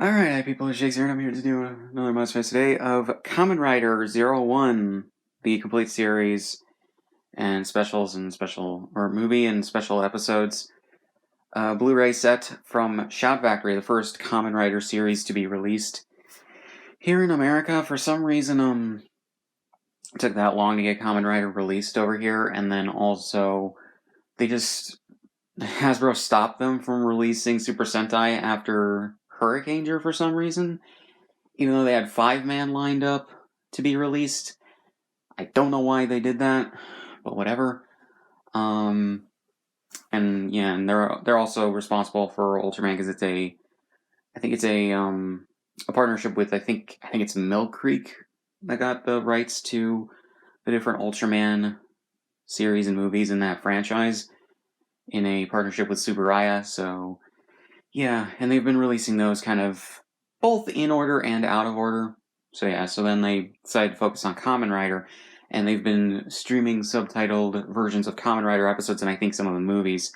Alright, hi people, it's Shakes here, and I'm here to do another Must Face today of Kamen Rider 01, the complete series, and specials and movie and special episodes. Blu-ray set from Shout Factory, the first Kamen Rider series to be released here in America. For some reason, it took that long to get Kamen Rider released over here, and then also, Hasbro stopped them from releasing Super Sentai after Hurricane for some reason. Even though they had 5-man lined up to be released. I don't know why they did that, but whatever. And they're also responsible for Ultraman because I think it's a partnership with I think it's Mill Creek that got the rights to the different Ultraman series and movies in that franchise in a partnership with Subaraya. So yeah, and they've been releasing those kind of both in order and out of order. So yeah, so then they decided to focus on Kamen Rider, and they've been streaming subtitled versions of Kamen Rider episodes, and I think some of the movies,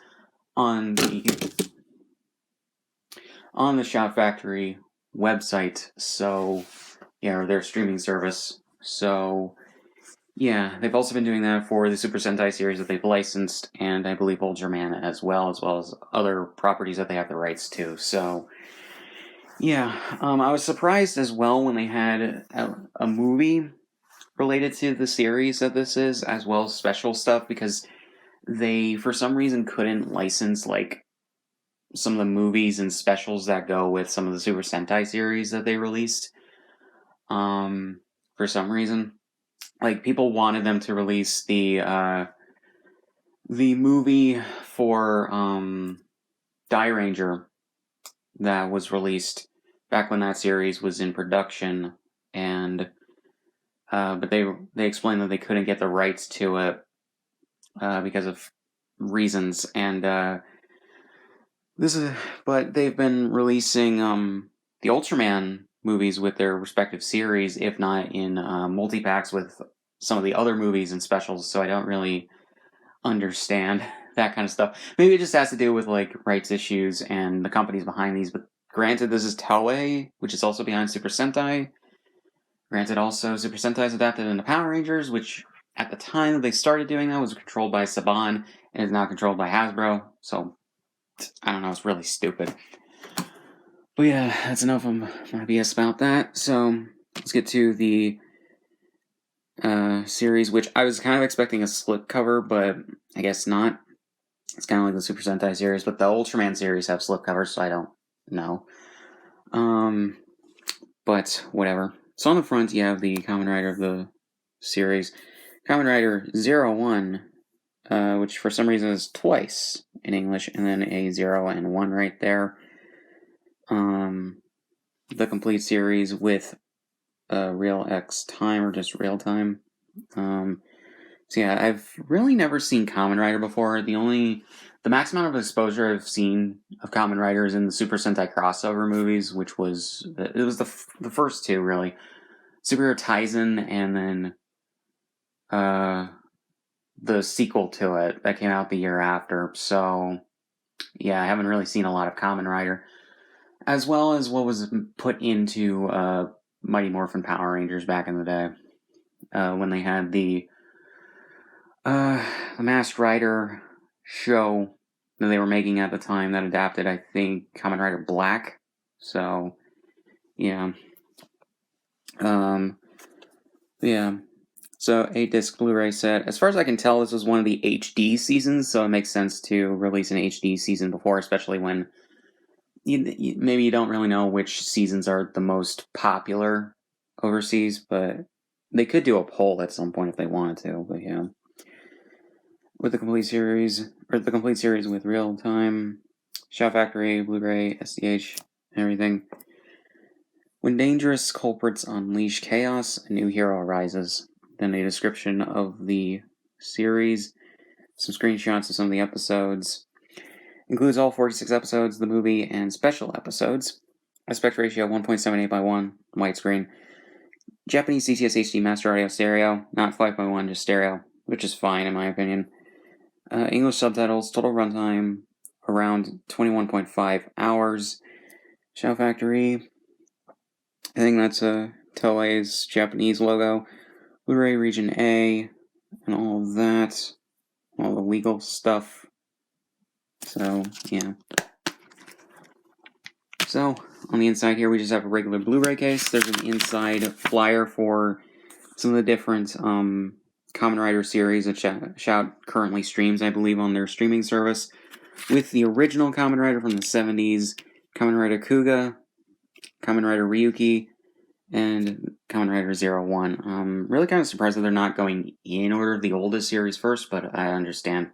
on the Shout Factory website. So yeah, or their streaming service. So yeah, they've also been doing that for the Super Sentai series that they've licensed, and I believe Ultraman as well as other properties that they have the rights to. So yeah, I was surprised as well when they had a movie related to the series that this is, as well as special stuff, because they, for some reason, couldn't license, like, some of the movies and specials that go with some of the Super Sentai series that they released. For some reason. Like, people wanted them to release the movie for, Die Ranger that was released back when that series was in production, and but they explained that they couldn't get the rights to it because of reasons, and but they've been releasing the Ultraman movies with their respective series, if not in multi-packs with some of the other movies and specials, so I don't really understand that kind of stuff. Maybe it just has to do with like rights issues and the companies behind these, but granted, this is Toei, which is also behind Super Sentai. Granted, also, Super Sentai is adapted into Power Rangers, which at the time that they started doing that was controlled by Saban and is now controlled by Hasbro. So, I don't know, it's really stupid. But yeah, that's enough of my BS about that. So, let's get to the series, which I was kind of expecting a slipcover, but I guess not. It's kind of like the Super Sentai series, but the Ultraman series have slipcovers, so I don't know. But whatever. So on the front, you have the Kamen Rider of the series. Kamen Rider 01, which for some reason is twice in English, and then a 0 and 1 right there. The complete series with real X time, or just real time. So yeah, I've really never seen Kamen Rider before. The max amount of exposure I've seen of Kamen Rider is in the Super Sentai crossover movies, which was the first two really, Superhero Taisen, and then the sequel to it that came out the year after. So yeah, I haven't really seen a lot of Kamen Rider, as well as what was put into Mighty Morphin Power Rangers back in the day when they had the Masked Rider show that they were making at the time that adapted, I think, Kamen Rider Black. So, yeah. Yeah. So, 8-disc Blu-ray set. As far as I can tell, this was one of the HD seasons, so it makes sense to release an HD season before, especially when maybe you don't really know which seasons are the most popular overseas, but they could do a poll at some point if they wanted to, but yeah. With the complete series with real time, Shout Factory, Blu-ray, SDH, and everything. When dangerous culprits unleash chaos, a new hero arises. Then a description of the series, some screenshots of some of the episodes. Includes all 46 episodes, the movie, and special episodes. Aspect ratio 1.78 by 1, widescreen. Japanese CTS HD Master Audio Stereo, not 5.1, just stereo, which is fine in my opinion. English subtitles, total runtime around 21.5 hours. Shout Factory, I think that's Toei's Japanese logo. Blu-ray Region A, and all of that. All the legal stuff. So, yeah. So, on the inside here, we just have a regular Blu-ray case. There's an inside flyer for some of the different Kamen Rider series, which Shout currently streams, I believe, on their streaming service, with the original Kamen Rider from the 70s, Kamen Rider Kuga, Kamen Rider Ryuki, and Kamen Rider 01. I'm really kind of surprised that they're not going in order of the oldest series first, but I understand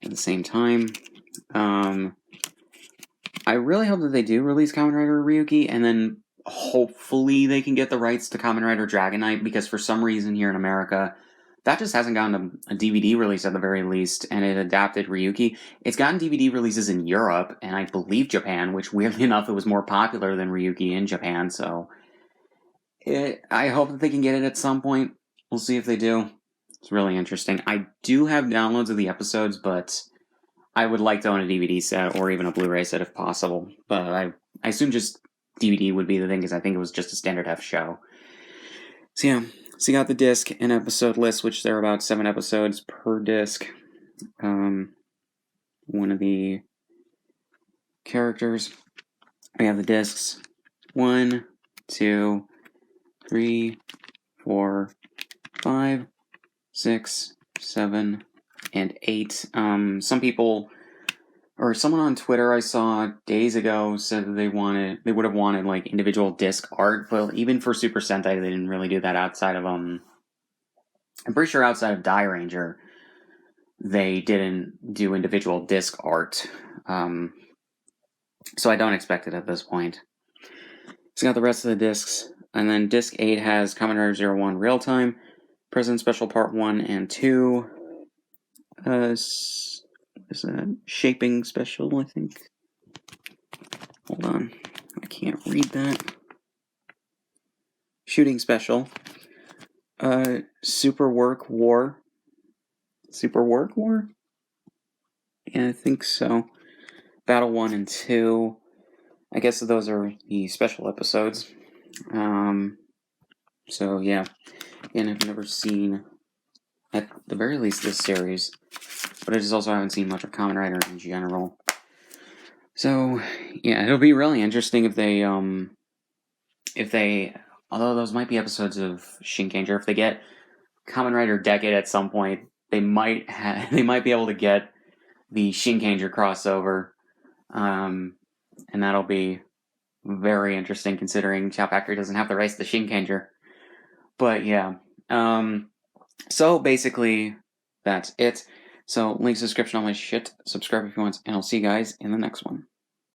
at the same time. I really hope that they do release Kamen Rider Ryuki, and then hopefully they can get the rights to Kamen Rider Dragon Knight, because for some reason here in America, that just hasn't gotten a DVD release at the very least, and it adapted Ryuki. It's gotten DVD releases in Europe, and I believe Japan, which weirdly enough, it was more popular than Ryuki in Japan, so I hope that they can get it at some point. We'll see if they do. It's really interesting. I do have downloads of the episodes, but I would like to own a DVD set or even a Blu-ray set if possible. But I assume just DVD would be the thing, because I think it was just a standard F show. So yeah, so you got the disc and episode list, which there are about 7 episodes per disc. One of the characters. We have the discs. 1, 2, 3, 4, 5, 6, 7, and 8. Some people, or someone on Twitter I saw days ago, said that they would have wanted like individual disc art, but even for Super Sentai they didn't really do that outside of I'm pretty sure outside of Die Ranger they didn't do individual disc art. So I don't expect it at this point. So got the rest of the discs, and then disc 8 has Kamen Rider 01 Real Time, Prison Special Part 1 and 2. Is that Shaping Special, I think? Hold on. I can't read that. Shooting Special. Super Work War. Super Work War? Yeah, I think so. Battle 1 and 2. I guess those are the special episodes. So, yeah. Again, I've never seen, at the very least, this series. But I just also haven't seen much of Kamen Rider in general. So, yeah, it'll be really interesting if they, although those might be episodes of Shinkanger, if they get Kamen Rider Decade at some point, they might be able to get the Shinkanger crossover, and that'll be very interesting considering Chow Factory doesn't have the rights to Shinkanger. But yeah, so basically that's it. So link description, all my shit. Subscribe if you want, and I'll see you guys in the next one.